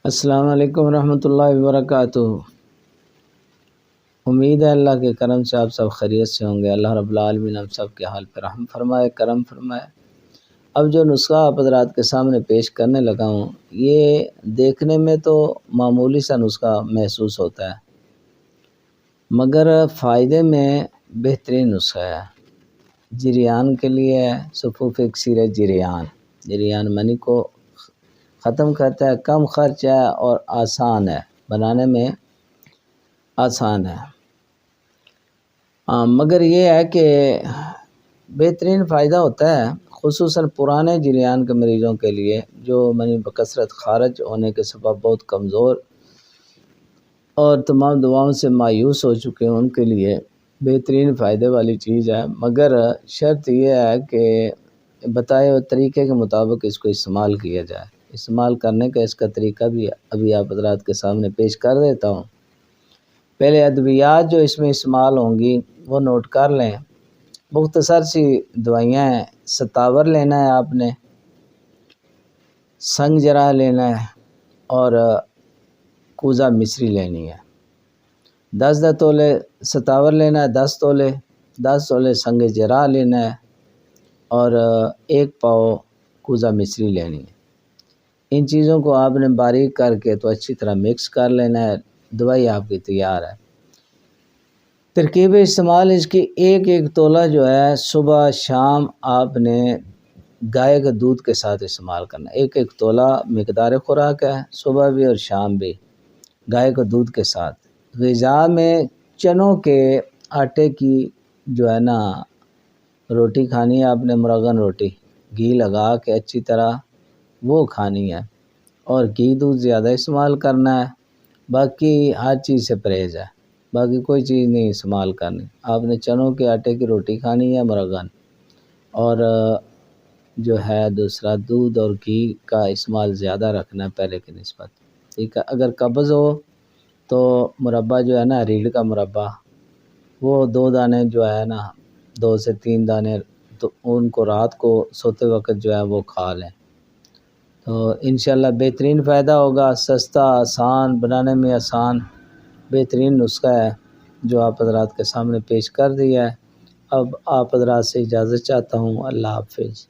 السلام علیکم ورحمۃ اللہ وبرکاتہ۔ امید ہے اللہ کے کرم سے آپ سب خیریت سے ہوں گے۔ اللہ رب العالمین ہم سب کے حال پر رحم فرمائے، کرم فرمائے۔ اب جو نسخہ آپ حضرات کے سامنے پیش کرنے لگا ہوں، یہ دیکھنے میں تو معمولی سا نسخہ محسوس ہوتا ہے، مگر فائدے میں بہترین نسخہ ہے۔ جریان کے لیے صفوف اکثیر جریان منی کو ختم کرتا ہے، کم خرچ ہے اور آسان ہے، بنانے میں آسان ہے۔ مگر یہ ہے کہ بہترین فائدہ ہوتا ہے خصوصاً پرانے جریان کے مریضوں کے لیے جو منی بکثرت خارج ہونے کے سبب بہت کمزور اور تمام دواؤں سے مایوس ہو چکے ہیں، ان کے لیے بہترین فائدے والی چیز ہے۔ مگر شرط یہ ہے کہ بتائے ہوئے طریقے کے مطابق اس کو استعمال کیا جائے۔ استعمال کرنے کا اس کا طریقہ بھی ابھی آپ حضرات کے سامنے پیش کر دیتا ہوں۔ پہلے ادویات جو اس میں استعمال ہوں گی وہ نوٹ کر لیں۔ مختصر سی دوائیاں ہیں۔ ستاور لینا ہے آپ نے، سنگ جرح لینا ہے اور کوزہ مصری لینی ہے۔ 10 تولے ستاور لینا ہے، 10 تولے سنگ جرح لینا ہے اور 1 پاؤ کوزہ مصری لینی ہے۔ ان چیزوں کو آپ نے باریک کر کے تو اچھی طرح مکس کر لینا ہے، دوائی آپ کی تیار ہے۔ ترکیب استعمال اس کی 1 تولہ جو ہے صبح شام آپ نے گائے کے دودھ کے ساتھ استعمال کرنا ہے۔ 1 تولہ مقدار خوراک ہے، صبح بھی اور شام بھی گائے کے دودھ کے ساتھ۔ غذا میں چنوں کے آٹے کی جو ہے نا روٹی کھانی ہے آپ نے، مرغن روٹی گھی لگا کے اچھی طرح وہ کھانی ہے، اور گھی دودھ زیادہ استعمال کرنا ہے۔ باقی ہر چیز سے پرہیز ہے، باقی کوئی چیز نہیں استعمال کرنی۔ آپ نے چنوں کے آٹے کی روٹی کھانی ہے مرغن، اور جو ہے دوسرا دودھ اور گھی کا استعمال زیادہ رکھنا ہے پہلے کی نسبت، ٹھیک ہے۔ اگر قبض ہو تو مربع جو ہے نا ریڑھ کا مربع، وہ 2 دانے جو ہے نا 2 سے 3 دانے، تو ان کو رات کو سوتے وقت جو ہے وہ کھا لیں تو انشاءاللہ بہترین فائدہ ہوگا۔ سستا، آسان، بنانے میں آسان، بہترین نسخہ ہے جو آپ حضرات کے سامنے پیش کر دیا ہے۔ اب آپ حضرات سے اجازت چاہتا ہوں۔ اللہ حافظ۔